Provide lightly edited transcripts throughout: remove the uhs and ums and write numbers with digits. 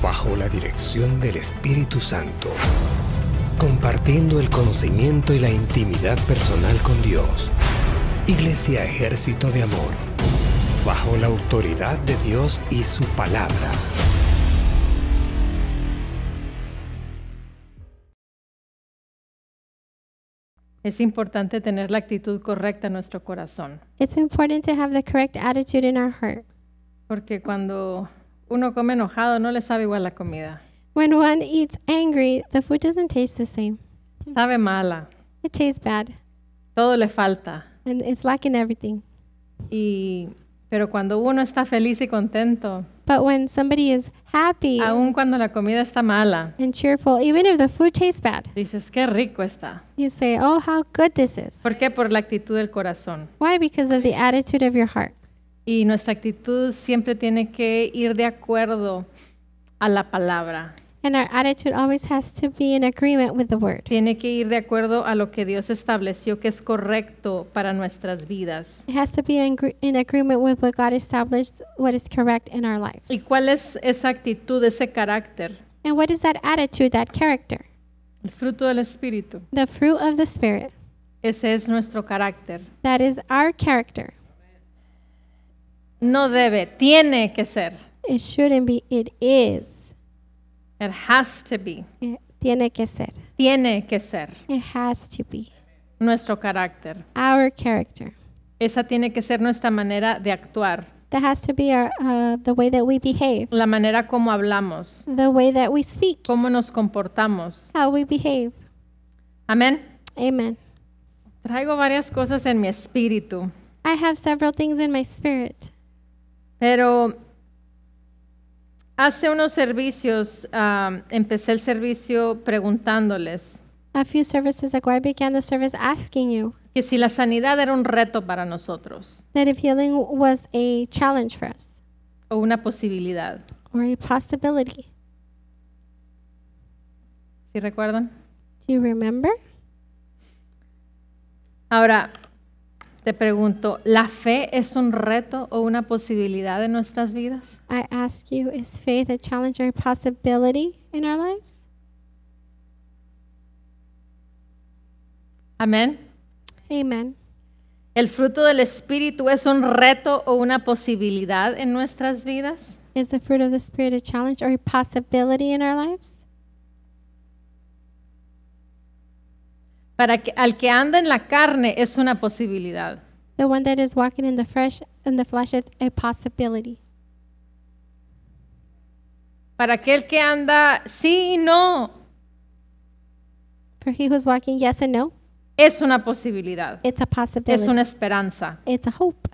bajo la dirección del Espíritu Santo, compartiendo el conocimiento y la intimidad personal con Dios. Iglesia Ejército de Amor, bajo la autoridad de Dios y su palabra. Es importante tener la actitud correcta en nuestro corazón, It's important to have the correct attitude in our heart. porque cuando uno come enojado no le sabe igual la comida. When one eats angry, the food doesn't taste the same. Sabe mala, It tastes bad, todo le falta. and it's lacking everything. Pero cuando uno está feliz y contento, But when somebody is happy aun cuando la comida está mala, and cheerful, even if the food tastes bad, dices, qué rico está. you say, oh, how good this is. ¿Por qué? Por la actitud del corazón. Why? Because of the attitude of your heart. Y nuestra actitud siempre tiene que ir de acuerdo a la palabra. And our attitude always has to be in agreement with the word. Tiene que ir de acuerdo a lo que Dios estableció que es correcto para nuestras vidas. It has to be in agreement with what God established, what is correct in our lives. ¿Y cuál es esa actitud, ese carácter? And what is that attitude, that character? El fruto del Espíritu. The fruit of the Spirit. Ese es nuestro carácter. That is our character. No debe, tiene que ser. It shouldn't be, it is. It has to be. Tiene que ser. Tiene que ser It has to be. nuestro carácter. Our character. Esa tiene que ser nuestra manera de actuar, That has to be the way that we behave, la manera como hablamos, the way that we speak, cómo nos comportamos. how we behave. Amén. Amen. Traigo varias cosas en mi espíritu, I have several things in my spirit. pero hace unos servicios empecé el servicio preguntándoles A few services ago, I began the service asking you que si la sanidad era un reto para nosotros that if healing was a challenge for us o una posibilidad. or a possibility. ¿Sí recuerdan? Do you remember? Ahora, te pregunto, ¿la fe es un reto o una posibilidad en nuestras vidas? I ask you, is faith a challenge or a possibility in our lives? Amén. Amen. ¿El fruto del Espíritu es un reto o una posibilidad en nuestras vidas? Is the fruit of the Spirit a challenge or a possibility in our lives? Al que anda en la carne es una posibilidad. The one that is walking in the flesh is a possibility. Para aquel que anda sí y no, For he who's walking yes and no, es una posibilidad. it's a Es possibility. una esperanza. It's a hope.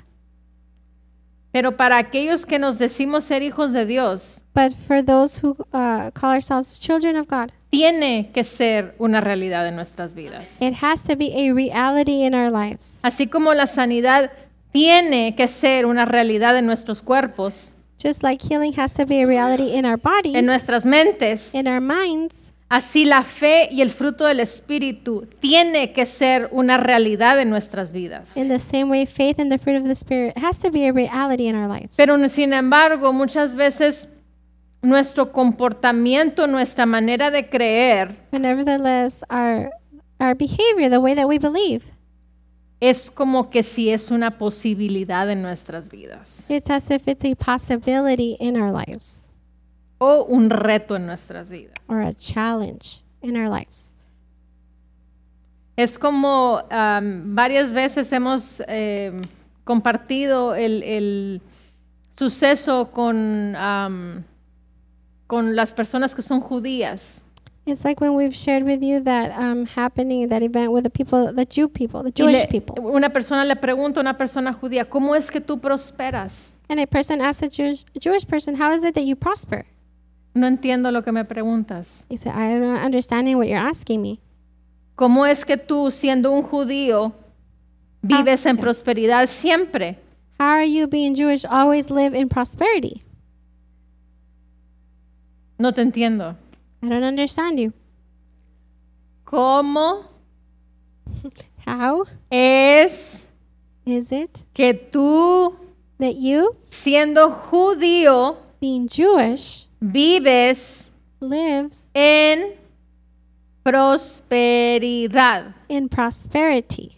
Pero para aquellos que nos decimos ser hijos de Dios, But for those who call ourselves children of God, tiene que ser una realidad en nuestras vidas. it has to be a reality in our lives. Así como la sanidad tiene que ser una realidad en nuestros cuerpos, Just like healing has to be a reality in our bodies, en nuestras mentes, in our minds, así la fe y el fruto del Espíritu tiene que ser una realidad en nuestras vidas. in the same way, faith and the fruit of the Spirit has to be a reality in our lives. Pero sin embargo, muchas veces nuestro comportamiento, nuestra manera de creer But nevertheless, our behavior, the way that we believe, es como que si es una posibilidad en nuestras vidas it's as if it's a possibility in our lives o un reto en nuestras vidas. or a challenge in our lives. Es como varias veces hemos compartido el suceso con las personas que son judías. It's like when we've shared with you that happening, that event with the people, the Jewish people. Una persona le pregunta a una persona judía, ¿cómo es que tú prosperas? And a person asks a Jewish person, how is it that you prosper? No entiendo lo que me preguntas. He said, I'm not understanding what you're asking me. ¿Cómo es que tú, siendo un judío, vives en yeah. prosperidad siempre? How are you being Jewish always live in prosperity? No te entiendo. I don't understand you. ¿Cómo How es is it que tú, that you, siendo judío, being Jewish, vives lives en prosperidad. in prosperity.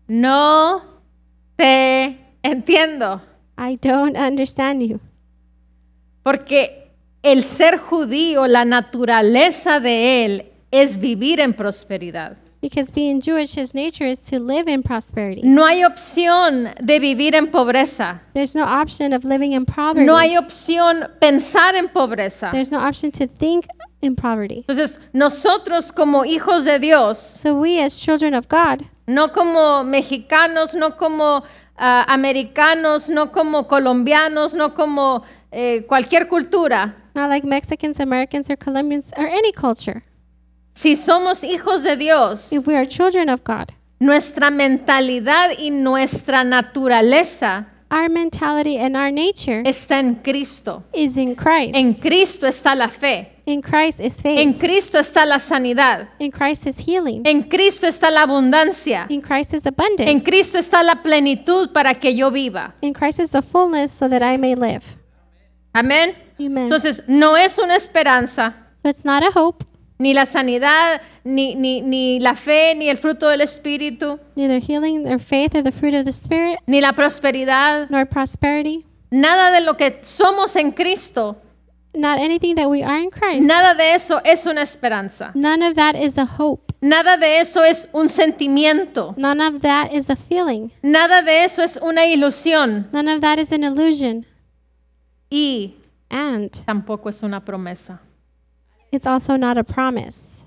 No te entiendo. I don't understand you. Porque el ser judío, la naturaleza de él es vivir en prosperidad. Because being Jewish, his nature is to live in prosperity. No hay opción de vivir en pobreza. There's no option of living in poverty. No hay opción pensar en pobreza. There's no option to think in poverty. Entonces, nosotros como hijos de Dios, So we as children of God, no como mexicanos, no como americanos, no como colombianos, no como cualquier cultura. not like Mexicans, Americans, or Colombians, or any culture. Si somos hijos de Dios, If we are children of God, nuestra mentalidad y nuestra naturaleza our mentality and our nature está en Cristo. is in Christ. En Cristo está la fe. In Christ is faith. En Cristo está la sanidad. In Christ is healing. En Cristo está la abundancia. In Christ is abundance. En Cristo está la plenitud para que yo viva. In Christ is the fullness so that I may live. Amén. Amen. Entonces, no es una esperanza, So it's not a hope, ni la sanidad, ni la fe, ni el fruto del Espíritu, neither healing nor faith or the fruit of the Spirit, ni la prosperidad. nor prosperity. Nada de lo que somos en Cristo, Not anything that we are in Christ. nada de eso es una esperanza. None of that is a hope. Nada de eso es un sentimiento. None of that is a feeling. Nada de eso es una ilusión. None of that is an illusion. Y And tampoco es una promesa. it's also not a promise.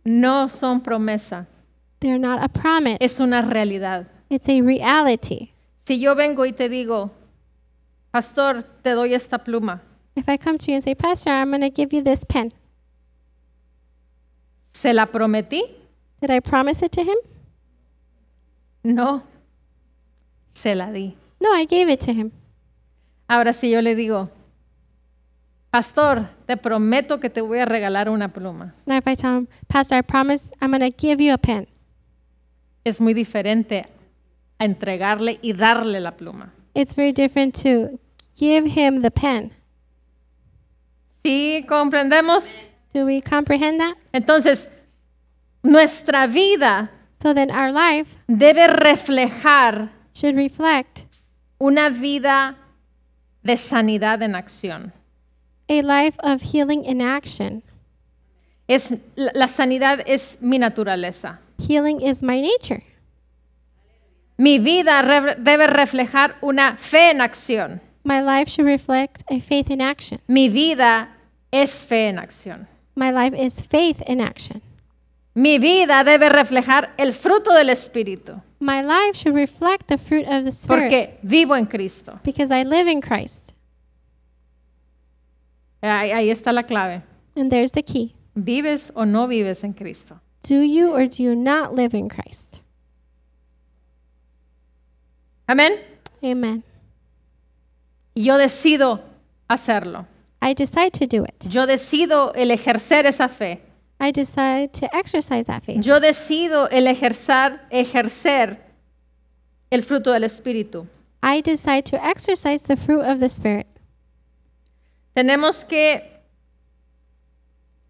No son promesa. They're not a promise. Es una realidad. It's a reality. Si yo vengo y te digo, pastor, te doy esta pluma, If I come to you and say, Pastor, I'm going to give you this pen. ¿se la prometí? Did I promise it to him? No, se la di. No, I gave it to him. Ahora si yo le digo, pastor, te prometo que te voy a regalar una pluma, Now if I tell him, Pastor, I promise I'm going to give you a pen. es muy diferente a entregarle y darle la pluma. It's very different to give him the pen. ¿Sí comprendemos? Do we comprehend that? Entonces, nuestra vida So then our life debe reflejar should reflect una vida de sanidad en acción. a life of healing in action. La sanidad es mi naturaleza. Healing is my nature. Mi vida debe reflejar una fe en acción. My life should reflect a faith in action. Mi vida es fe en acción. My life is faith in action. Mi vida debe reflejar el fruto del Espíritu, My life should reflect the fruit of the Spirit porque vivo en Cristo. because I live in Christ. Ahí está la clave. And there's the key. ¿Vives o no vives en Cristo? Do you or do you not live in Christ? Amén. Amen. Y yo decido hacerlo. I decide to do it. Yo decido el ejercer esa fe. I decide to exercise that faith. Yo decido el ejercer el fruto del Espíritu. I decide to exercise the fruit of the Spirit. Tenemos que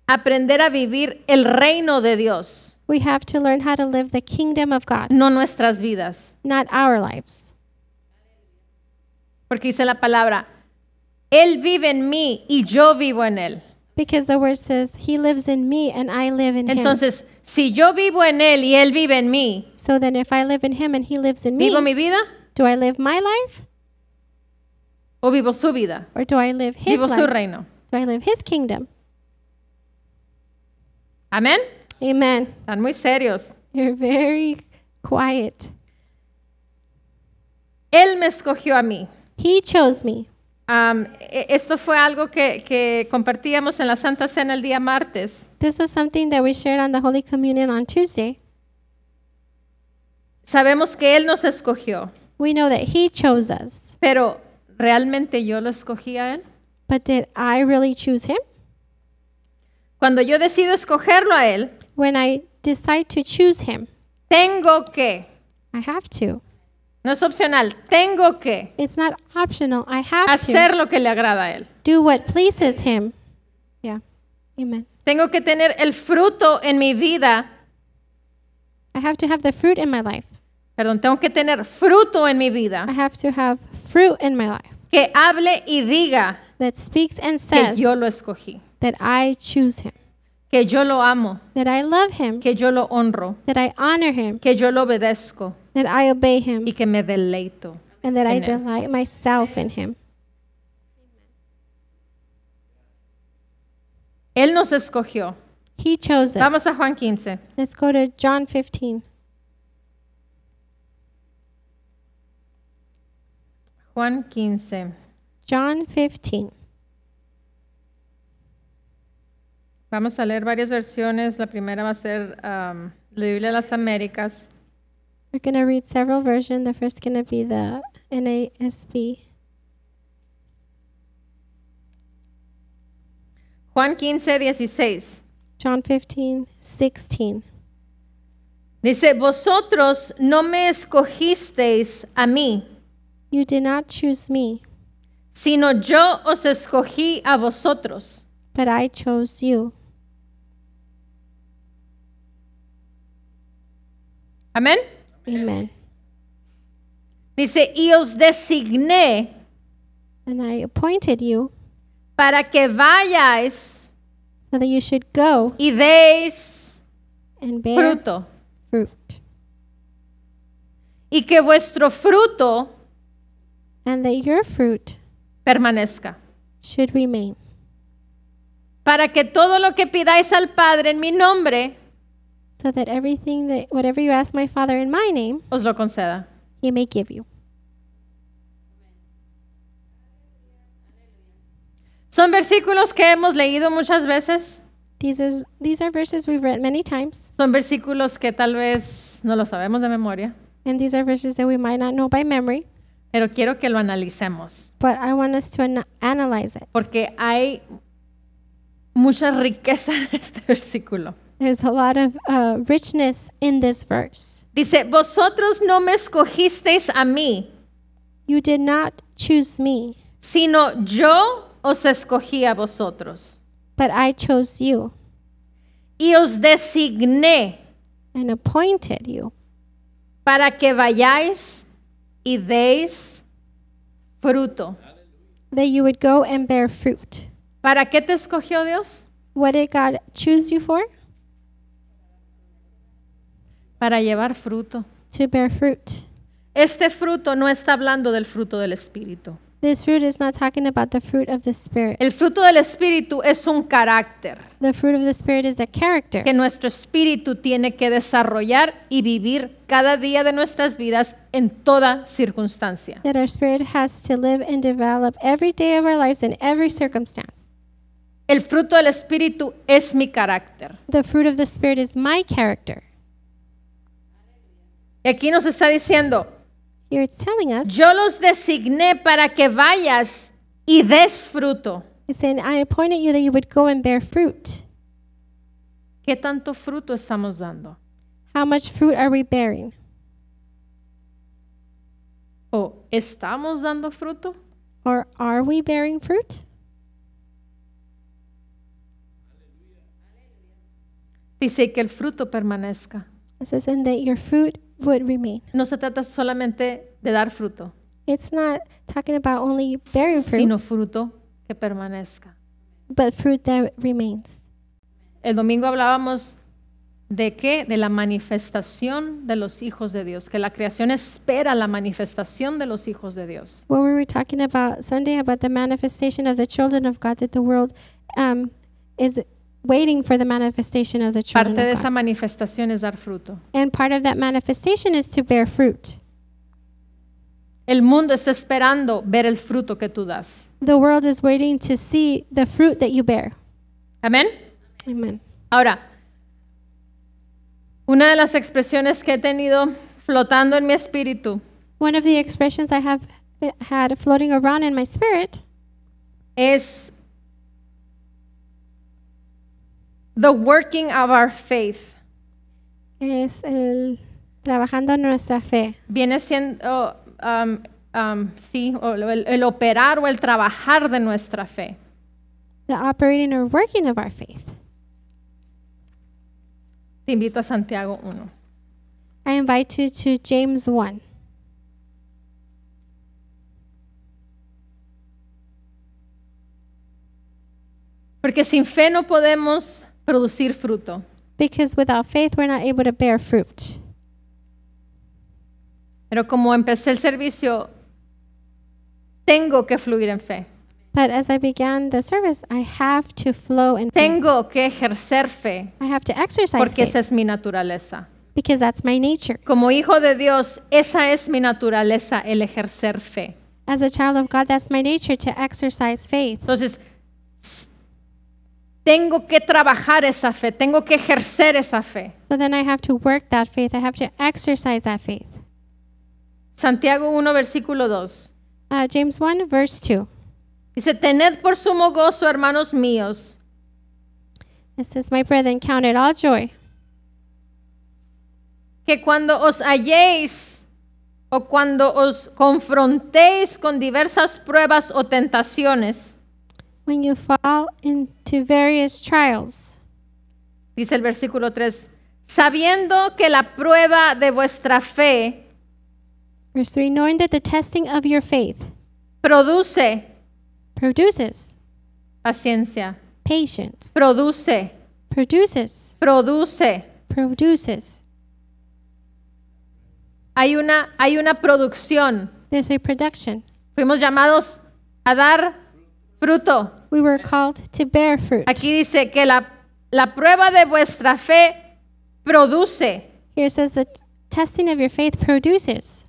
aprender a vivir el reino de Dios, We have to learn how to live the kingdom of God, no nuestras vidas. not our lives. Porque dice la palabra, Él vive en mí y yo vivo en Él. Because the word says, He lives in me and I live in Him. Entonces, si yo vivo en Él y Él vive en mí, So then if I live in Him and He lives in me, ¿vivo mi vida do I live my life o vivo su vida? or do I live His Vivo su life? reino. Do I live His kingdom? Amén. Amen. Están muy serios. You're very quiet. Él me escogió a mí. He chose me. Esto fue algo que compartíamos en la Santa Cena el día martes. This was something that we shared on the Holy Communion on Tuesday. Sabemos que Él nos escogió, We know that He chose us. pero ¿realmente yo lo escogí a Él? But did I really choose Him? Cuando yo decido escogerlo a Él, When I decide to choose Him, tengo que I have to No es opcional. Tengo que It's not optional. I have hacer to lo que le agrada a Él. do what pleases Him. Yeah. Amen. Tengo que tener el fruto en mi vida. I have to have the fruit in my life. Perdón, tengo que tener fruto en mi vida I have to have fruit in my life que hable y diga that speaks and que says yo lo escogí, that I choose Him, que yo lo amo, that I love Him, que yo lo honro, that I honor Him, que yo lo obedezco that I obey Him, y que me deleito. and that I en él. delight myself in Him. Él nos escogió. He chose us. Vamos a Juan 15. Let's go to John 15. Juan 15. John 15. Vamos a leer varias versiones. La primera va a ser la Biblia de las Américas. We're going to read several versions. The first going to be the NASB. Juan 15, 16. John 15, 16. Dice, vosotros no me escogisteis a mí, You did not choose me, sino yo os escogí a vosotros. but I chose you. Amén. Amen. Dice, y os designé And I appointed you para que vayáis so that you should go y deis and bear fruto, fruit, y que vuestro fruto and that your fruit permanezca, should remain, para que todo lo que pidáis al Padre en mi nombre so that everything that whatever you ask my Father in my name, os lo conceda. He may give you. Son versículos que hemos leído muchas veces. These are verses we've read many times, Son versículos que tal vez no lo sabemos de memoria, and these are verses that we might not know by memory, pero quiero que lo analicemos, but I want us to analyze it. porque hay mucha riqueza en este versículo. There's a lot of richness in this verse. Dice, vosotros no me escogisteis a mí, You did not choose me, sino yo os escogí a vosotros. but I chose you Y os designé and appointed you para que vayáis y deis fruto. that you would go and bear fruit. ¿Para qué te escogió Dios? What did God choose you for? Para llevar fruto. To bear fruit. Este fruto no está hablando del fruto del Espíritu. This fruit is not talking about the fruit of the Spirit. El fruto del Espíritu es un carácter The fruit of the Spirit is the character que nuestro espíritu tiene que desarrollar y vivir cada día de nuestras vidas en toda circunstancia. that our spirit has to live and develop every day of our lives in every circumstance. El fruto del Espíritu es mi carácter. The fruit of the Spirit is my character. Y aquí nos está diciendo, Here it's telling us, yo los designé para que vayas y des fruto. it's saying, I appointed you that you would go and bear fruit. ¿Qué tanto fruto estamos dando? How much fruit are we bearing? ¿O estamos dando fruto? Or are we bearing fruit? Dice que el fruto permanezca. It says, and that your fruit would remain. No se trata solamente de dar fruto, It's not talking about only bearing fruit, sino fruto que permanezca. but fruit that remains. El domingo hablábamos de qué? De la manifestación de los hijos de Dios, que la creación espera la manifestación de los hijos de Dios. What we were talking about Sunday about the manifestation of the children of God, that the world is waiting for the manifestation of the children Parte de of esa God. manifestación es dar fruto. And part of that manifestation is to bear fruit. El mundo está esperando ver el fruto que tú das. The world is waiting to see the fruit that you bear. Amén. Amen. Ahora, una de las expresiones que he tenido flotando en mi espíritu One of the expressions I have had floating around in my spirit es the working of our faith. es el trabajando en nuestra fe. Viene siendo, sí, o el operar o el trabajar de nuestra fe. The operating or working of our faith. Te invito a Santiago 1. I invite you to James 1. Porque sin fe no podemos producir fruto. Because without faith, we're not able to bear fruit. Pero como empecé el servicio, tengo que fluir en fe. But as I began the service, I have to flow in faith. Tengo que ejercer fe, I have to exercise porque faith esa es mi naturaleza. because that's my nature. Como hijo de Dios, esa es mi naturaleza, el ejercer fe. As a child of God, that's my nature to exercise faith. Entonces, tengo que trabajar esa fe, tengo que ejercer esa fe. So then I have to work that faith. I have to exercise that faith. Santiago 1, versículo 2. James 1, verse 2. Dice, tened por sumo gozo, hermanos míos, It says, my brethren, count it all joy que cuando os halléis o cuando os confrontéis con diversas pruebas o tentaciones, when you fall into various trials. dice el versículo 3, sabiendo que la prueba de vuestra fe Verse 3, knowing that the testing of your faith produce produces paciencia, patience, produce, produces. Hay una producción. There's a production. Fuimos llamados a dar fruto. We were called to bear fruit. Aquí dice que la prueba de vuestra fe produce. Here it says the testing of your faith produces.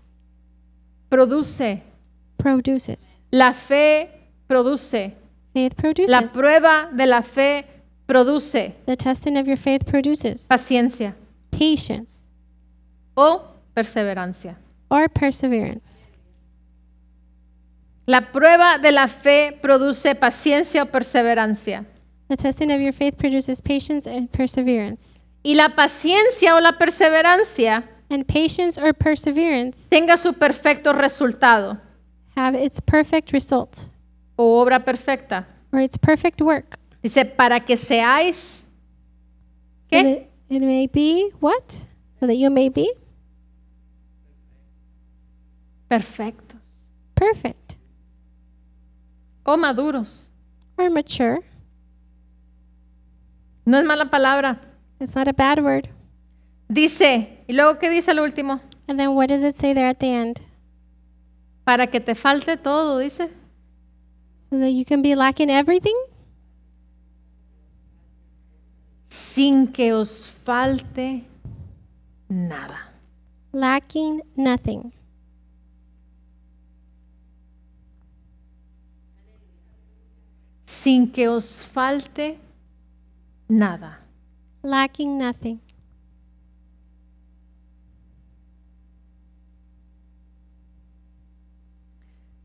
La fe produce. Faith produces. La prueba de la fe produce The testing of your faith produces paciencia patience o perseverancia. or perseverance. La prueba de la fe produce paciencia o perseverancia. The testing of your faith produces patience and perseverance. Y la paciencia o la perseverancia And patience or perseverance tenga su perfecto resultado have its perfect result o obra perfecta. or its perfect work. Dice, para que seáis, So ¿qué? that it may be what? So that you may be Perfectos perfect o maduros. or mature. No es mala palabra. It's not a bad word. Dice, y luego, ¿qué dice el último? And then what does it say there at the end? Para que te falte todo, dice. So that you can be lacking everything Sin que os falte nada. lacking nothing. Sin que os falte nada. Lacking nothing.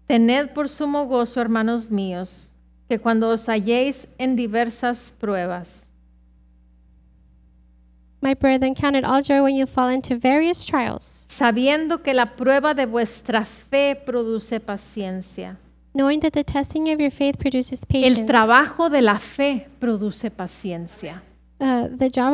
Tened por sumo gozo, hermanos míos, que cuando os halléis en diversas pruebas. My brethren, count it all joy when you fall into various trials, Sabiendo que la prueba de vuestra fe produce paciencia. knowing that the testing of your faith produces El patience. trabajo de la fe produce paciencia. The job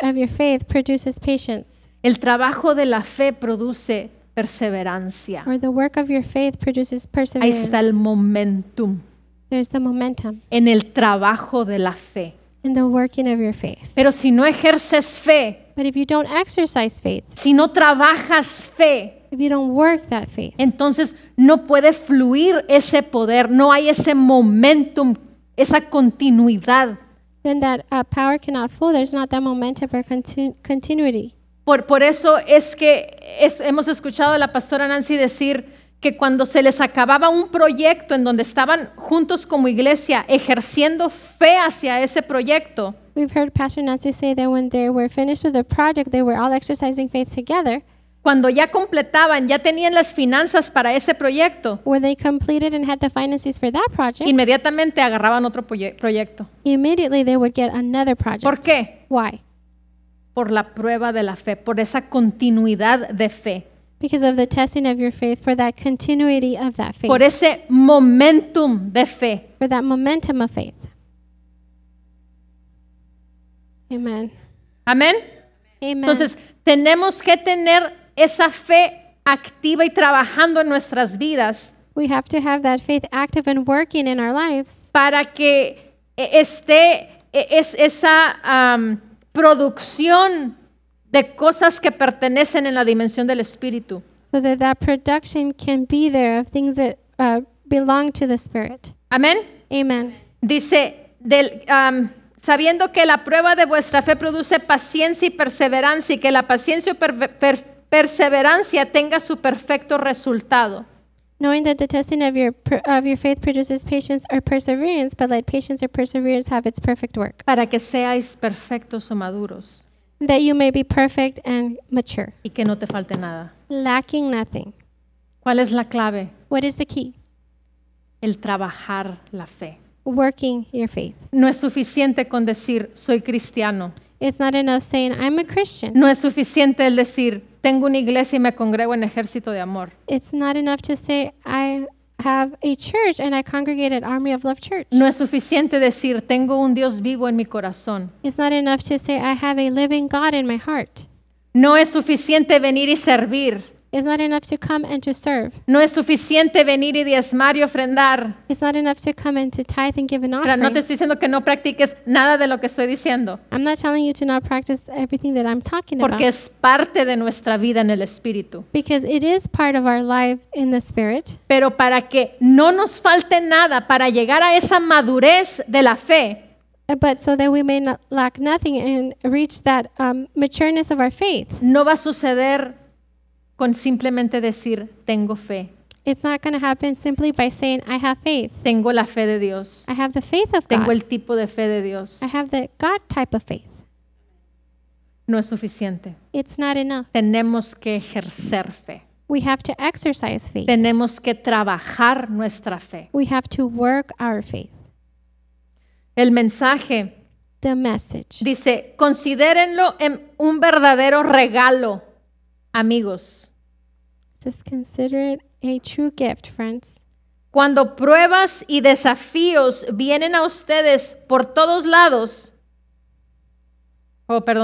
of your faith produces patience, El trabajo de la fe produce perseverancia. or the work of your faith produces Ahí perseverance. está el momentum There's the momentum en el trabajo de la fe. in the working of your faith. Pero si no ejerces fe, But if you don't exercise faith, si no trabajas fe, if you don't work that faith, entonces no puede fluir ese poder, no hay ese momentum, esa continuidad. then that power cannot flow. There's not that momentum or continuity. Por eso es que hemos escuchado a la pastora Nancy decir que cuando se les acababa un proyecto en donde estaban juntos como iglesia ejerciendo fe hacia ese proyecto, We've heard Pastor Nancy say that when they were finished with the project, they were all exercising faith together. cuando ya completaban, ya tenían las finanzas para ese proyecto, When they completed and had the finances for that project, por la prueba de la fe, por esa continuidad de fe, Because of the testing of your faith, for that continuity of that faith, por ese momentum de fe. for that momentum of faith. Amen. Amén. Amen. Entonces, tenemos que tener esa fe activa y trabajando en nuestras vidas we have to have that faith active and working in our lives para que esa producción de cosas que pertenecen en la dimensión del Espíritu. so that that production can be there of things that belong to the Spirit. Amén. Amen. Dice, sabiendo que la prueba de vuestra fe produce paciencia y perseverancia, y que la paciencia y perseverancia tenga su perfecto resultado. Knowing that the testing of your faith produces patience or perseverance, but let patience or perseverance have its perfect work, Para que seáis perfectos o maduros that you may be perfect and mature, y que no te falte nada. lacking nothing. ¿Cuál es la clave? What is the key? El trabajar la fe. Working your faith. No es suficiente con decir, soy cristiano. It's not enough saying, I'm a Christian. No es suficiente el decir, tengo una iglesia y me congrego en ejército de amor. It's not enough to say, I have a church and I congregate at Army of Love Church. No es suficiente decir, tengo un Dios vivo en mi corazón. It's not enough to say, I have a living God in my heart. No es suficiente venir y servir. It's not enough to come and to serve. No es suficiente venir y diezmar y ofrendar. It's not enough to come and to tithe and give an Ahora, no te offering. estoy diciendo que no practiques nada de lo que estoy diciendo, I'm not telling you to not practice everything that I'm talking about. porque es parte de nuestra vida en el Espíritu. Because it is part of our life in the Spirit. Pero para que no nos falte nada, para llegar a esa madurez de la fe, But so that we may not lack nothing and reach that matureness of our faith. no va a suceder con simplemente decir, tengo fe. It's not going to happen simply by saying, I have faith. Tengo la fe de Dios. I have the faith of Tengo God. el tipo de fe de Dios. I have the God type of faith. No es suficiente. It's not enough. Tenemos que ejercer fe. We have to exercise faith. Tenemos que trabajar nuestra fe. We have to work our faith. El mensaje The message. dice, considérenlo un verdadero regalo, amigos. Says, consider it a true gift, friends. Cuando pruebas y desafíos vienen a ustedes por todos lados,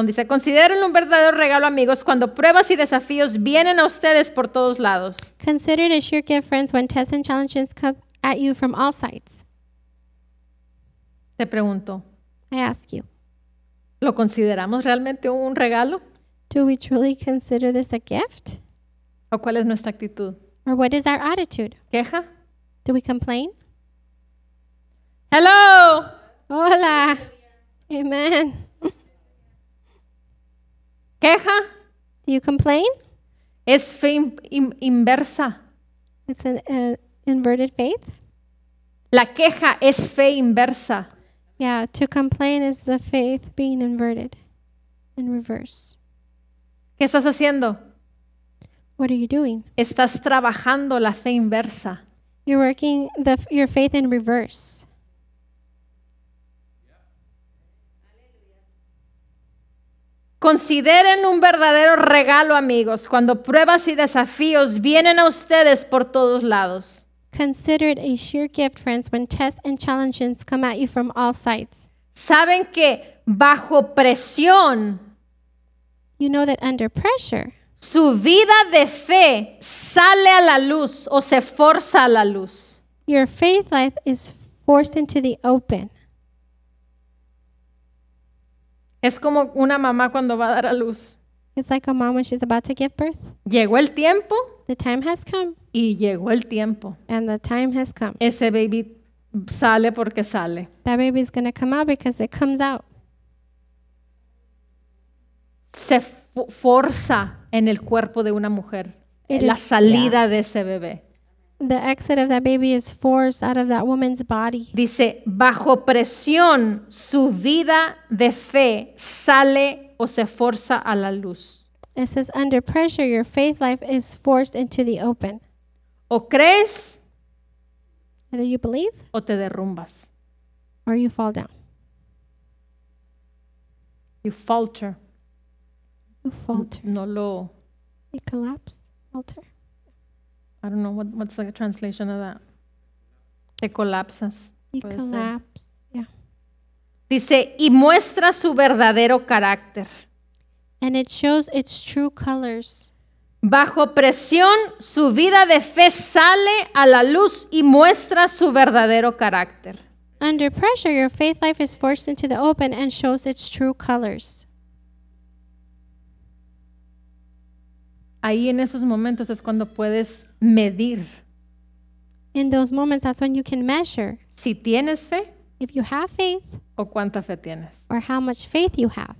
dice, considérenlo un verdadero regalo, amigos, cuando pruebas y desafíos vienen a ustedes por todos lados. Consider it a sure gift, friends, when tests and challenges come at you from all sides. Te pregunto, I ask you, ¿lo consideramos realmente un regalo? do we truly consider this a gift? ¿O cuál es nuestra actitud? Or what is our attitude? ¿Queja? Do we complain? Hello. Hola. Amen. ¿Queja? Do you complain? Es fe inversa. It's an inverted faith. La queja es fe inversa. Yeah, to complain is the faith being inverted in reverse. ¿Qué estás haciendo? What are you doing? Estás trabajando la fe inversa. You're working your faith in reverse. Consideren un verdadero regalo, amigos, cuando pruebas y desafíos vienen a ustedes por todos lados. Consider it a sure gift, friends, when tests and challenges come at you from all sides. Saben que bajo presión, You know that under pressure, su vida de fe sale a la luz o se forza a la luz. your faith life is forced into the open. Es como una mamá cuando va a dar a luz. It's like a mom when she's about to give birth. Llegó el tiempo The time has come, y llegó el tiempo. and the time has come. Ese baby sale porque sale. That baby's going to come out because it comes out. Se forza en el cuerpo de una mujer It la is- salida de ese bebé. The exit of that baby is forced out of that woman's body. Dice, bajo presión su vida de fe sale o se forza a la luz. It says, under pressure, your faith life is forced into the open. O crees Either you believe o te derrumbas. or you fall down. You falter. To falter. no lo, You collapse. Falter. I don't know, what's the translation of that? Te colapsas. You Puede ser. collapse. Yeah. Dice, y muestra su verdadero carácter. And it shows its true colors. Bajo presión, su vida de fe sale a la luz y muestra su verdadero carácter. Under pressure, your faith life is forced into the open and shows its true colors. Ahí en esos momentos es cuando puedes medir In those moments, that's when you can measure si tienes fe if you have faith o cuánta fe tienes. or how much faith you have.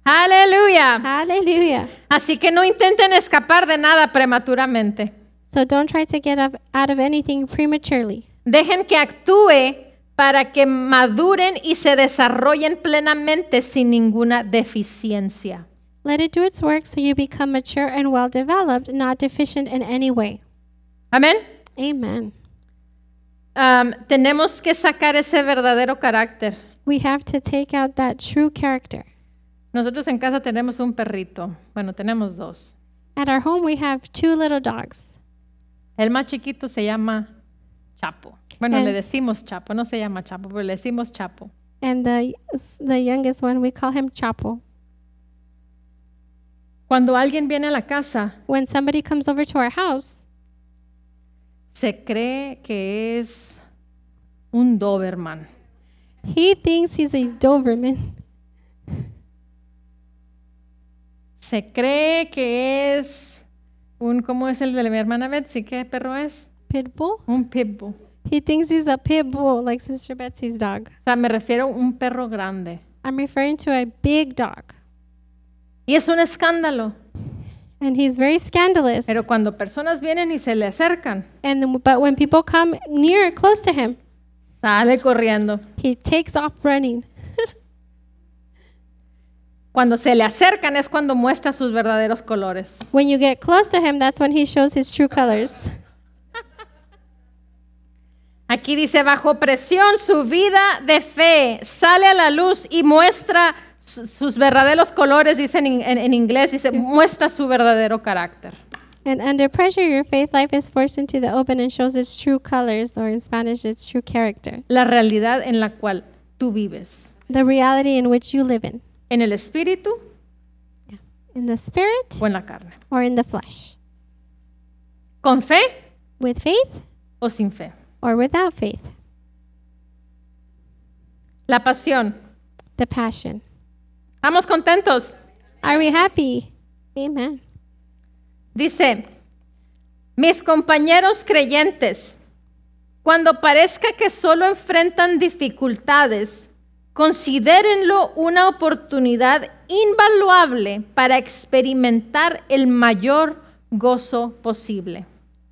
Aleluya. Hallelujah. Así que no intenten escapar de nada prematuramente. So don't try to get out of anything prematurely. Dejen que actúe para que maduren y se desarrollen plenamente sin ninguna deficiencia. Let it do its work so you become mature and well developed, not deficient in any way. Amén. Amen. Tenemos que sacar ese verdadero carácter. We have to take out that true character. Nosotros en casa tenemos un perrito. Bueno, tenemos dos. At our home, we have 2 little dogs. El más chiquito se llama Chapo. Bueno, And- le decimos Chapo. No se llama Chapo, pero le decimos Chapo. And the youngest one, we call him Chapo. Cuando alguien viene a la casa, When somebody comes over to our house, se cree que es un Doberman. he thinks he's a Doberman. Se cree que es un, ¿cómo es el de mi hermana Betsy? ¿Qué perro es? Pitbull? Un pitbull. He thinks he's a pit bull, like Sister Betsy's dog. O sea, me refiero a un perro grande. I'm referring to a big dog. Y es un escándalo. And he's very scandalous. Pero cuando personas vienen y se le acercan, But when people come near, close to him, sale corriendo. he takes off running. Cuando se le acercan es cuando muestra sus verdaderos colores. When you get close to him, that's when he shows his true colors. Aquí dice, bajo presión su vida de fe sale a la luz y muestra sus verdaderos colores, dice en inglés, dice, muestra su verdadero carácter. And under pressure, your faith life is forced into the open and shows its true colors, or in Spanish, its true character. La realidad en la cual tú vives. The reality in which you live En el espíritu in the spirit o en la carne. or in the flesh. Con fe With faith o sin fe. or without faith. La pasión. The passion. ¿Estamos contentos? Are we happy? Amen. Dice, mis compañeros creyentes, cuando parezca que solo enfrentan dificultades, considérenlo una oportunidad invaluable para experimentar el mayor gozo posible.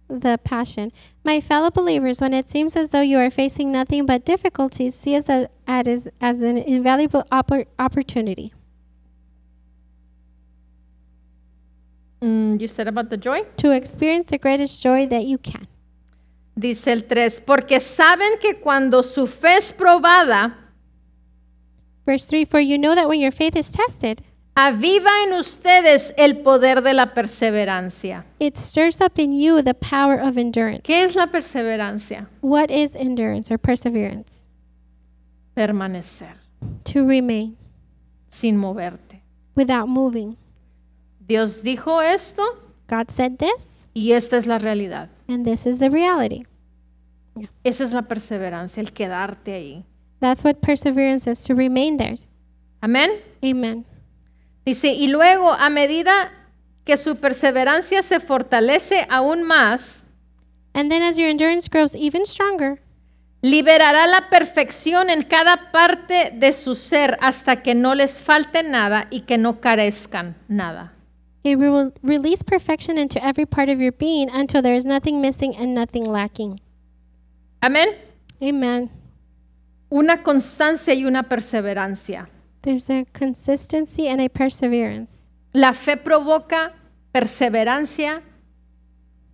The passion. My fellow believers, when it seems as though you are facing nothing but difficulties, see it as an invaluable opportunity. You said about the joy? To experience the greatest joy that you can. Dice el 3, porque saben que cuando su fe es probada, Verse 3, for you know that when your faith is tested, aviva en ustedes el poder de la perseverancia. it stirs up in you the power of endurance. ¿Qué es la perseverancia? What is endurance or perseverance? Permanecer, To remain sin moverte. without moving. Dios dijo esto God said this, y esta es la realidad. and this is the reality. Esa es la perseverancia, el quedarte ahí. That's what perseverance is, to remain there. Amén. Amen. Dice, y luego a medida que su perseverancia se fortalece aún más, And then as your endurance grows even stronger, liberará la perfección en cada parte de su ser hasta que no les falte nada y que no carezcan nada. it will release perfection into every part of your being until there is nothing missing and nothing lacking. Amén. Amen. Una constancia y una perseverancia. There's a consistency and a perseverance. La fe provoca perseverancia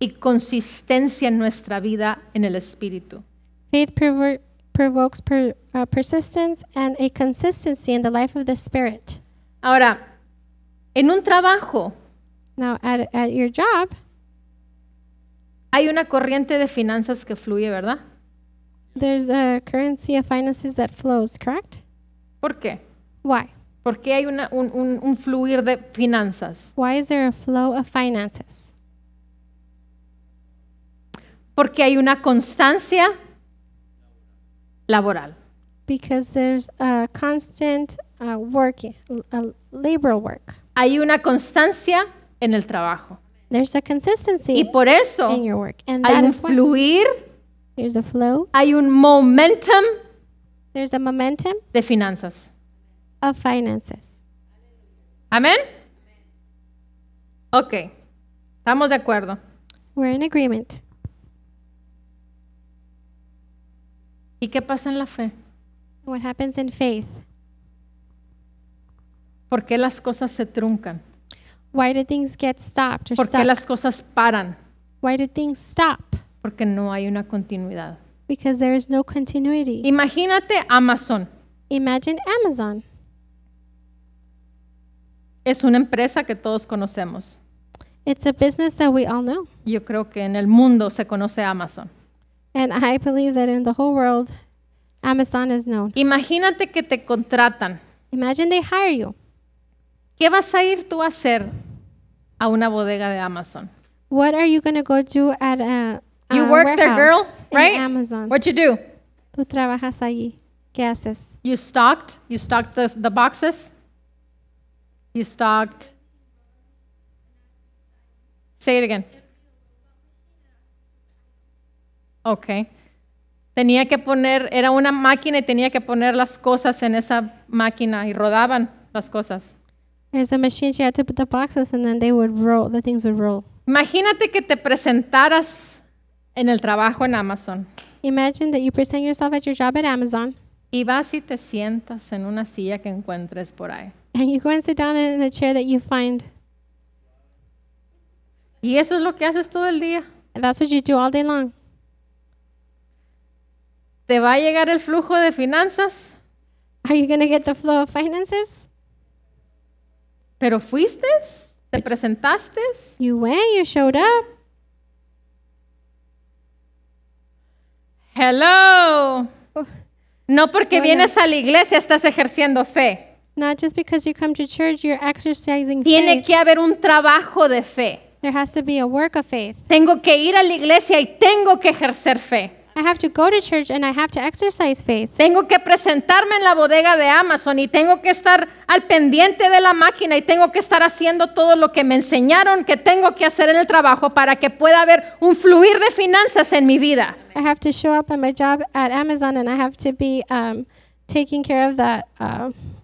y consistencia en nuestra vida en el espíritu. Faith provokes persistence and a consistency in the life of the Spirit. Ahora, En un trabajo Now, at your job, hay una corriente de finanzas que fluye, ¿verdad? there's a currency of finances that flows, correct? ¿Por qué? Why? ¿Por qué hay un fluir de finanzas? Why is there a flow of finances? Porque hay una constancia laboral. Because there's a constant work, laboral work. Hay una constancia en el trabajo. There's a consistency Y por eso in your work. And hay that un is why fluir, there's a flow, hay un momentum there's a momentum de finanzas. of finances. ¿Amén? Ok, estamos de acuerdo. We're in agreement. ¿Y qué pasa en la fe? What happens in faith? ¿Por qué las cosas se truncan? Why do things get stopped or ¿Por qué stuck? las cosas paran? Why do things stop? Porque no hay una continuidad. Because there is no continuity. Imagínate Amazon. Imagine Amazon. Es una empresa que todos conocemos. It's a business that we all know. Yo creo que en el mundo se conoce Amazon. And I believe that in the whole world, Amazon is known. Imagínate que te contratan. Imagine they hire you. ¿Qué vas a ir tú a hacer a una bodega de Amazon? What are you going to go do at a You work there, girl, warehouse in right? Amazon? What you do? Tú trabajas allí. ¿Qué haces? You stocked the boxes. You stocked. Say it again. Okay. Tenía que poner, era una máquina y tenía que poner las cosas en esa máquina y rodaban las cosas. There's a machine, she had to put the boxes and then they would roll, the things would roll. Imagínate que te presentaras en el trabajo en Amazon Imagine that you present yourself at your job at Amazon y vas y te sientas en una silla que encuentres por ahí. and you go and sit down in a chair that you find. Y eso es lo que haces todo el día. And that's what you do all day long. ¿Te va a llegar el flujo de finanzas? Are you going to get the flow of finances? ¿Pero fuiste? ¿Te presentaste? You went, you showed up. Hello. Oh, No porque Hola. vienes a la iglesia estás ejerciendo fe. not just because you come to church, you're exercising Tiene faith. que haber un trabajo de fe. There has to be a work of faith. Tengo que ir a la iglesia y tengo que ejercer fe. I have to go to church and I have to exercise faith. Tengo que presentarme en la bodega de Amazon y tengo que estar al pendiente de la máquina y tengo que estar haciendo todo lo que me enseñaron que tengo que hacer en el trabajo para que pueda haber un fluir de finanzas en mi vida. I have to show up at my job at Amazon and I have to be taking care of that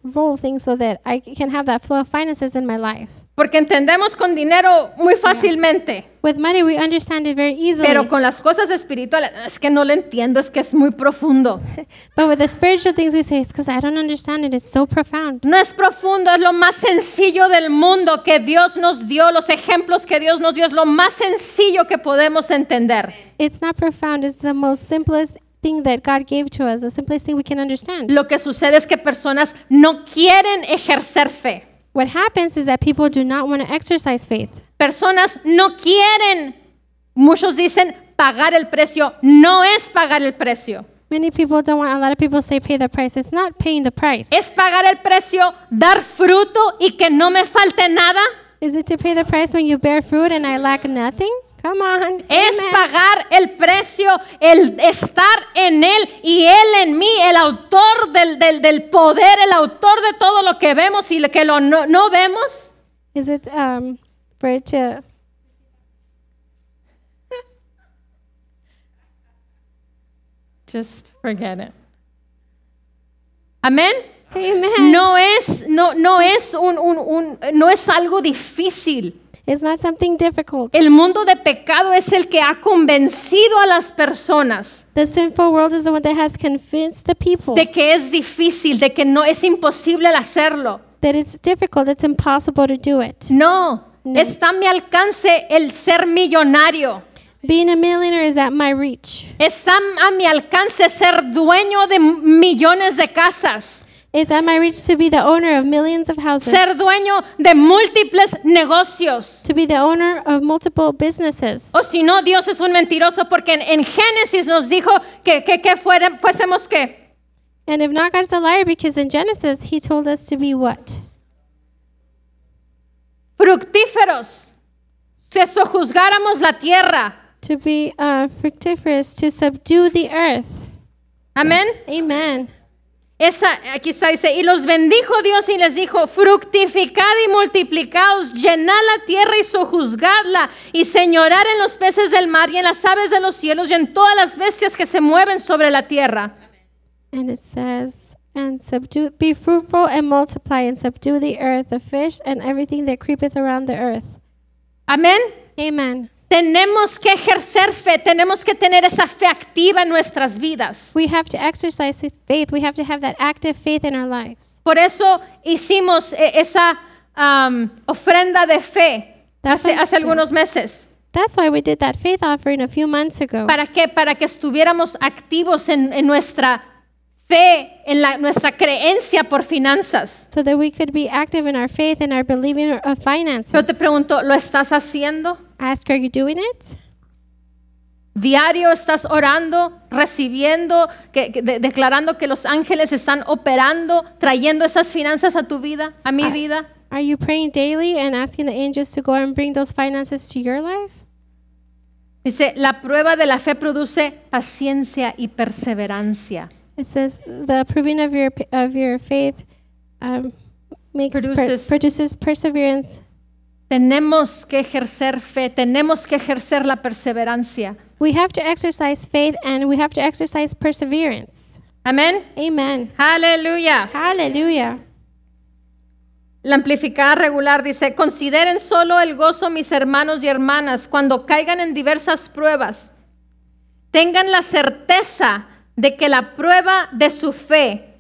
role thing so that I can have that flow of finances in my life. Porque entendemos con dinero muy fácilmente, With money, we understand it very easily. pero con las cosas espirituales es que no lo entiendo, es que es muy profundo. But with the spiritual things, we say, it's because I don't understand it. It's so profound. No es profundo, es lo más sencillo del mundo que Dios nos dio, los ejemplos que Dios nos dio, es lo más sencillo que podemos entender. It's not profound. It's the most simplest thing that God gave to us, the simplest thing we can understand. Lo que sucede es que personas no quieren ejercer fe. What happens is that people do not want to exercise faith. Personas no quieren, muchos dicen pagar el precio, no es pagar el precio. Many people don't want, a lot of people say pay the price. It's not paying the price. Es pagar el precio, dar fruto y que no me falte nada. Is it to pay the price when you bear fruit and I lack nothing? Come on. Es Amen. pagar el precio, el estar en Él y Él en mí, el autor del poder, el autor de todo lo que vemos y lo que no vemos. Is it for it to... Just forget it. Amén. Amen. No es algo difícil. It's not something difficult. El mundo de pecado es el que ha convencido a las personas The sinful world is the one that has convinced the people de que es difícil, de que no es imposible el hacerlo. that it's difficult, it's impossible to do it. No, está a mi alcance el ser millonario. Being a millionaire is at my reach. Está a mi alcance ser dueño de millones de casas. It's at my reach to be the owner of millions of houses, ser dueño de múltiples negocios. to be the owner of multiple businesses. O si no, Dios es un mentiroso porque en Génesis nos dijo que fuésemos ¿qué? And if not, God's a liar, because in Genesis, he told us to be what? Fructíferos. Que sojuzgáramos la tierra. To be fructiferous, to subdue the earth. Amén. Amen. Aquí está, dice, y los bendijo Dios y les dijo, fructificad y multiplicaos, llenad la tierra y sojuzgadla, y señorad en los peces del mar y en las aves de los cielos y en todas las bestias que se mueven sobre la tierra. And it says, and subdue, be fruitful and multiply, and subdue the earth, the fish, and everything that creepeth around the earth. Amén. Amen. Tenemos que ejercer fe, tenemos que tener esa fe activa en nuestras vidas. We have to exercise faith. We have to have that active faith in our lives. Por eso hicimos esa ofrenda de fe hace algunos meses. That's why we did that faith offering a few months ago. ¿Para qué? Para que estuviéramos activos en nuestra fe, en nuestra creencia por finanzas. So that we could be active in our faith and our believing of finances. Yo te pregunto, ¿lo estás haciendo? Ask, are you doing it? Diario estás orando, recibiendo, declarando que los ángeles están operando, trayendo esas finanzas a tu vida, a mi vida. Are you praying daily and asking the angels to go and bring those finances to your life? Dice, la prueba de la fe produce paciencia y perseverancia. It says the proving of your faith produces perseverance. Tenemos que ejercer fe, tenemos que ejercer la perseverancia. We have to exercise faith and we have to exercise perseverance. Amén. Amen. Aleluya. Hallelujah. La amplificada regular dice, consideren solo el gozo, mis hermanos y hermanas, cuando caigan en diversas pruebas. Tengan la certeza de que la prueba de su fe.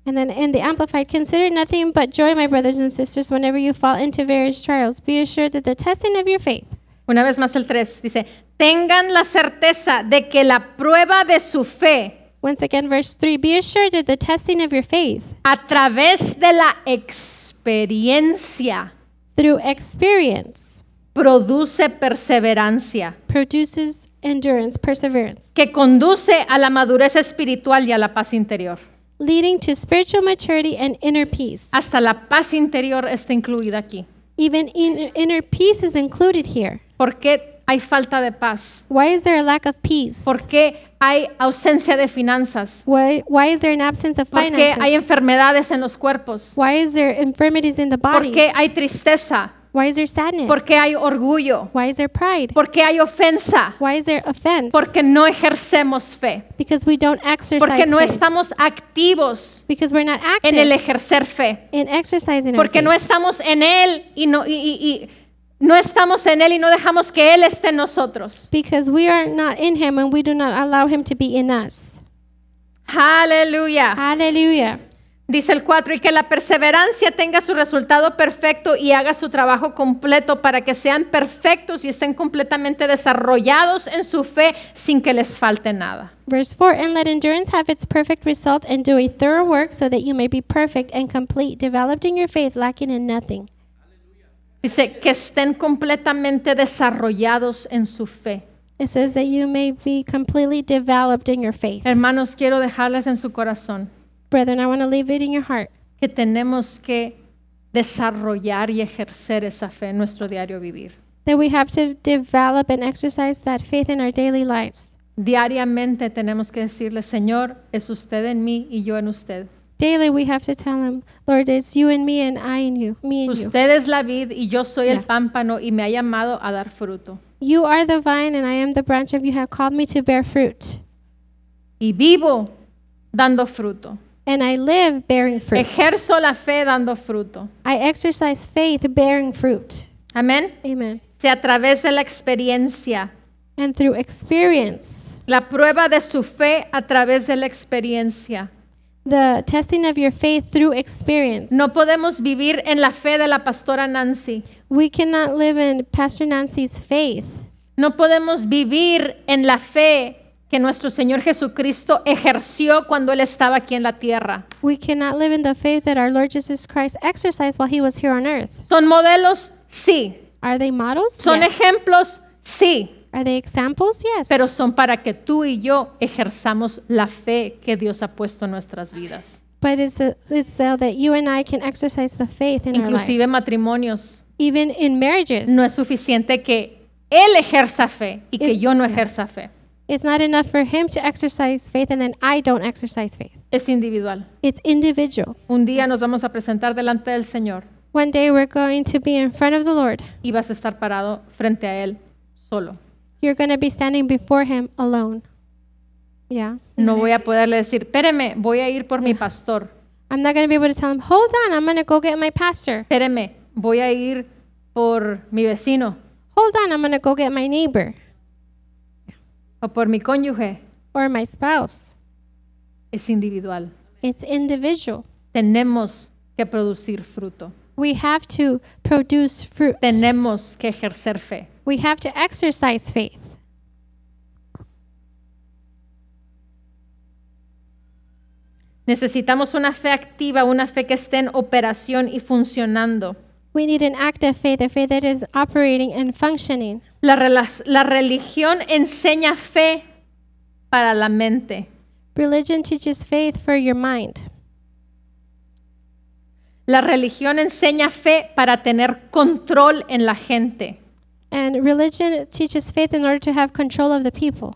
And then in the Amplified, consider nothing but joy, my brothers and sisters, whenever you fall into various trials. Be assured that the testing of your faith. Una vez más el 3 dice, tengan la certeza de que la prueba de su fe. Once again, verse 3, be assured that the testing of your faith. A través de la experiencia. Through experience. Produce perseverancia. Produces endurance, perseverance. Que conduce a la madurez espiritual y a la paz interior. Leading to spiritual maturity and inner peace. Hasta la paz interior está incluida aquí. Even inner peace is included here. ¿Por qué hay falta de paz? Why is there a lack of peace? ¿Por qué hay ausencia de finanzas? Why is there an absence of ¿Por qué finances? hay enfermedades en los cuerpos? Why is there infirmities in the ¿Por bodies? qué hay tristeza? Why is there sadness? ¿Por qué hay orgullo? Why is there pride? ¿Por qué hay ofensa? Why is there offense? Porque no ejercemos fe. Because we don't exercise Porque no faith. estamos activos Because we're not en el active ejercer fe. in exercising our Porque faith. no estamos en él y no estamos en él y no dejamos que él esté en nosotros. Because we are not in him and we do not allow him to be in us. Aleluya. Hallelujah. Dice el 4, y que la perseverancia tenga su resultado perfecto y haga su trabajo completo para que sean perfectos y estén completamente desarrollados en su fe sin que les falte nada. Verse 4, and let endurance have its perfect result and do a thorough work so that you may be perfect and complete, developed in your faith, lacking in nothing. Dice que estén completamente desarrollados en su fe. It says that you may be completely developed in your faith. Hermanos, quiero dejarles en su corazón Brethren, I want to leave it in your heart que tenemos que desarrollar y ejercer esa fe en nuestro diario vivir. that we have to develop and exercise that faith in our daily lives. Diariamente tenemos que decirle, Señor, es usted en mí y yo en usted. Daily we have to tell him, Lord, it's you and me and I and you, me and you. Usted es la vid y yo soy el Yeah. pámpano y me ha llamado a dar fruto. You are the vine and I am the branch of you have called me to bear fruit. Y vivo dando fruto. And I live bearing fruit. Ejerzo la fe dando fruto. I exercise faith bearing fruit. Amén. Amen. Si a través de la experiencia, And through experience, la prueba de su fe a través de la experiencia. the testing of your faith through experience. No podemos vivir en la fe de la pastora Nancy. We cannot live in Pastor Nancy's faith. No podemos vivir en la fe que nuestro Señor Jesucristo ejerció cuando Él estaba aquí en la tierra. We cannot live in the faith that our Lord Jesus Christ exercised while he was here on earth. ¿Son modelos? Sí. Are they models? ¿Son Yes. ejemplos? Sí. Are they examples? Yes. Pero son para que tú y yo ejerzamos la fe que Dios ha puesto en nuestras vidas. But it's so that you and I can exercise the faith in our Inclusive lives. matrimonios. Even in marriages. No es suficiente que Él ejerza fe y que yo no ejerza fe. It's not enough for him to exercise faith and then I don't exercise faith. Es individual. It's individual. Un día nos vamos a presentar delante del Señor One day we're going to be in front of the Lord. y vas a estar parado frente a Él solo. You're going to be standing before him alone. Yeah. No voy a poderle decir, espéreme, voy a ir por mi pastor. I'm not going to be able to tell him, hold on, I'm going to go get my pastor. Espéreme, voy a ir por mi vecino Hold on, I'm going to go get my neighbor o por mi cónyuge. or my spouse. Es individual. It's individual. Tenemos que producir fruto. We have to produce fruit. Tenemos que ejercer fe. We have to exercise faith. Necesitamos una fe activa, una fe que esté en operación y funcionando. We need an active faith, a faith that is operating and functioning. La religión enseña fe para la mente. Religion teaches faith for your mind. La religión enseña fe para tener control en la gente. And religion teaches faith in order to have control of the people.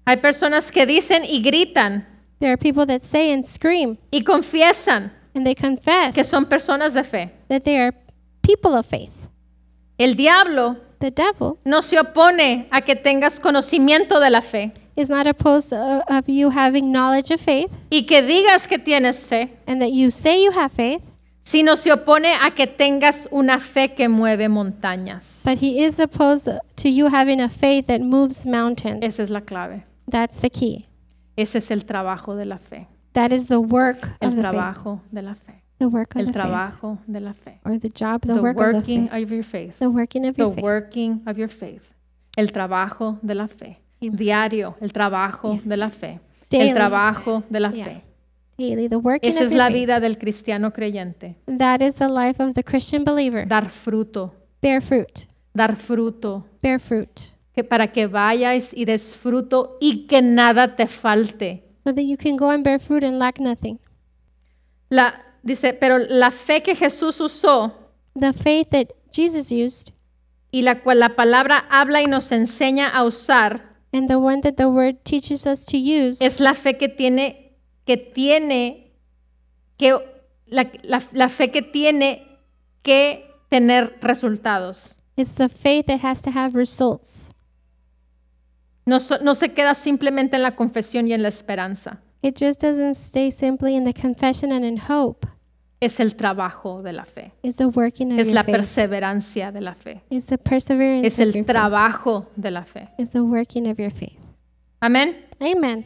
Hay personas que dicen y gritan There are people that say and scream y confiesan and they confess que son personas de fe. that they are people of faith. El diablo The devil no se opone a que tengas conocimiento de la fe is not opposed of you having knowledge of faith y que digas que tienes fe, and that you say you have faith, sino se opone a que tengas una fe que mueve montañas. but he is opposed to you having a faith that moves mountains. Esa es la clave. That's the key. Ese es el trabajo de la fe. That is the work El of the faith. trabajo de la fe. The work of El the faith. trabajo de la fe. Or the job, the The work of the working faith. of your faith. The working of The your faith. working of your faith. El trabajo de la fe. Diario, el trabajo Yeah. de la fe. Daily. El trabajo de la Yeah. fe. Daily, the working Esa of es your la faith. vida del cristiano creyente. That is the life of the Christian believer. Dar fruto, Bear fruit. dar fruto. Bear fruit. Que para que vayas y des fruto y que nada te falte. So that you can go and bear fruit and lack nothing. Dice, pero la fe que Jesús usó The faith that Jesus used y la cual la palabra habla y nos enseña a usar and the one that the word teaches us to use es la fe que tiene la fe que tiene que tener resultados. is the faith that has to have results. No se queda simplemente en la confesión y en la esperanza. It just doesn't stay simply in the confession and in hope. Es el trabajo de la fe. It's the working of Es your la faith. perseverancia de la fe. It's the perseverance Es of el your faith. trabajo de la fe. It's the working of your faith. Amén. Amen.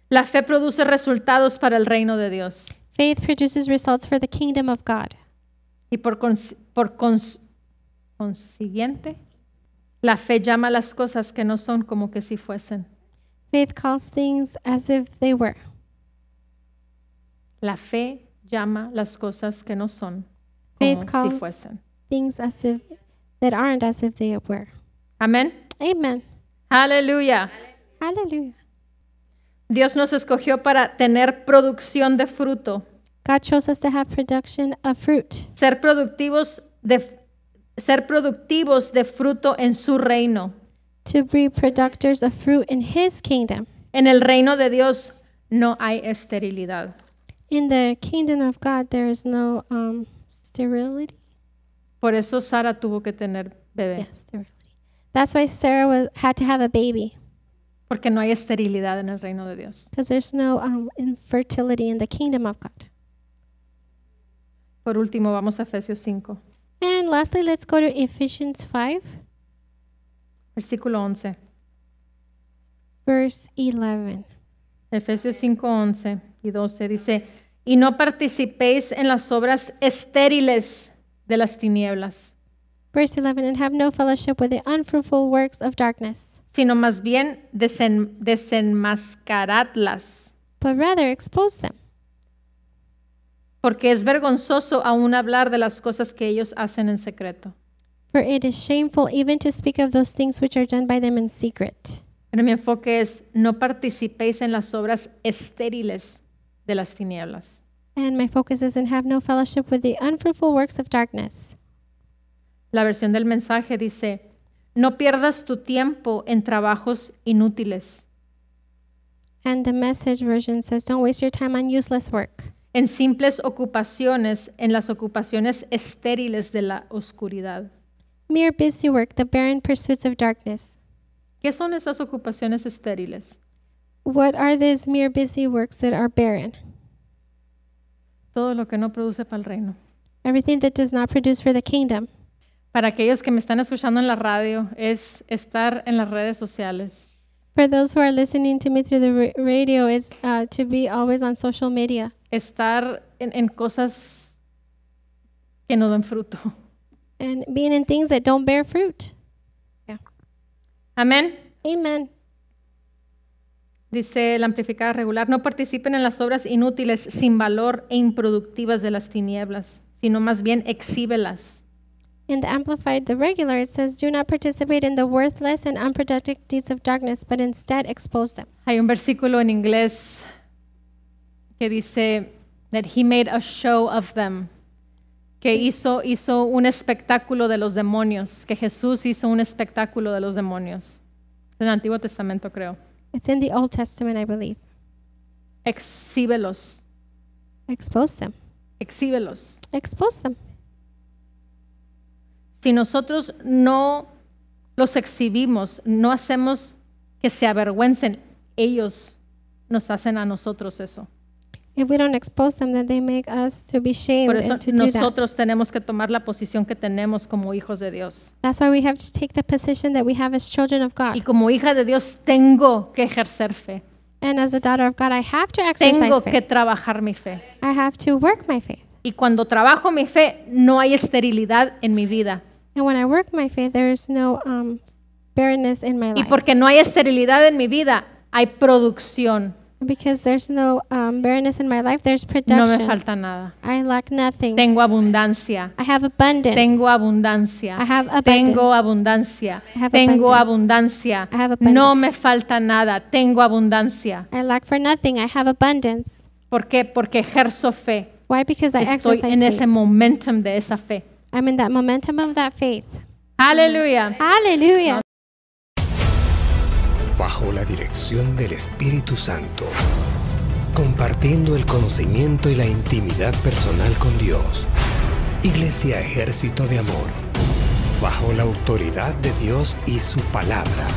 La fe produce resultados para el reino de Dios. Faith produces results for the kingdom of God. Y por consiguiente, la fe llama las cosas que no son como que si fuesen. Faith calls things as if they were. La fe llama las cosas que no son Faith como si calls fuesen. things as if that aren't as if they were. Amén. Amen. Aleluya. Hallelujah. Dios nos escogió para tener producción de fruto, God chose us to have production of fruit, ser productivos de fruto en su reino. to be producers of fruit in His kingdom. En el reino de Dios no hay esterilidad. In the kingdom of God, there is no sterility. Por eso Sara tuvo que tener bebé, Yeah, sterility. That's why Sarah had to have a baby, porque no hay esterilidad en el reino de Dios. because there's no infertility in the kingdom of God. Por último, vamos a Efesios 5, And lastly, let's go to Ephesians 5, versículo 11. verse 11. Efesios 5, 11 y 12 dice, y no participéis en las obras estériles de las tinieblas, Verse 11, and have no fellowship with the unfruitful works of darkness, sino más bien desenmascaradlas, but rather expose them. porque es vergonzoso aún hablar de las cosas que ellos hacen en secreto. For it is shameful even to speak of those things which are done by them in secret. Pero mi enfoque es, no participéis en las obras estériles de las tinieblas. And my focus is in have no fellowship with the unfruitful works of darkness. La versión del mensaje dice, no pierdas tu tiempo en trabajos inútiles, And the Message version says, don't waste your time on useless work, en simples ocupaciones, en las ocupaciones estériles de la oscuridad. mere busy work, the barren pursuits of darkness. ¿Qué son esas ocupaciones estériles? What are these mere busy works that are barren? Todo lo que no produce para el reino. Everything that does not produce for the kingdom. Para aquellos que me están escuchando en la radio, es estar en las redes sociales, For those who are listening to me through the radio, is to be always on social media, estar en cosas que no dan fruto. and being in things that don't bear fruit. Amén. Amen. Dice la amplificada regular, no participen en las obras inútiles, sin valor e improductivas de las tinieblas, sino más bien exhíbelas. In the Amplified, the regular, it says, do not participate in the worthless and unproductive deeds of darkness, but instead expose them. Hay un versículo en inglés que dice that he made a show of them, que hizo un espectáculo de los demonios, que Jesús hizo un espectáculo de los demonios. En el Antiguo Testamento, creo. It's in the Old Testament, I believe. Exhíbelos, Expose them. exhíbelos. Expose them. Si nosotros no los exhibimos, no hacemos que se avergüencen, ellos nos hacen a nosotros eso. If we don't expose them, then they make us to be shamed Por eso and to do that. nosotros tenemos que tomar la posición que tenemos como hijos de Dios. That's why we have to take the position that we have as children of Y God. como hija de Dios tengo que ejercer fe, And as a daughter of God, I have to exercise tengo que faith. trabajar mi fe. I have to work my faith. Y cuando trabajo mi fe, no hay esterilidad en mi vida. And when I work my faith, there is no barrenness in my Y life. porque no hay esterilidad en mi vida, hay producción. Because there's no barrenness in my life, there's No me production. falta nada. I lack nothing. Tengo abundancia. I have abundance. Tengo abundancia. I have abundance. Tengo abundancia. I have Tengo abundance. abundancia. I have abundance. No me falta nada. Tengo abundancia. I lack for nothing. I have abundance. ¿Por qué? Porque ejerzo fe. Why? Because I Estoy exercise en ese faith. momentum de esa fe. I'm in that momentum of that faith. Aleluya. Hallelujah. Bajo la dirección del Espíritu Santo, compartiendo el conocimiento y la intimidad personal con Dios. Iglesia Ejército de Amor, bajo la autoridad de Dios y su palabra.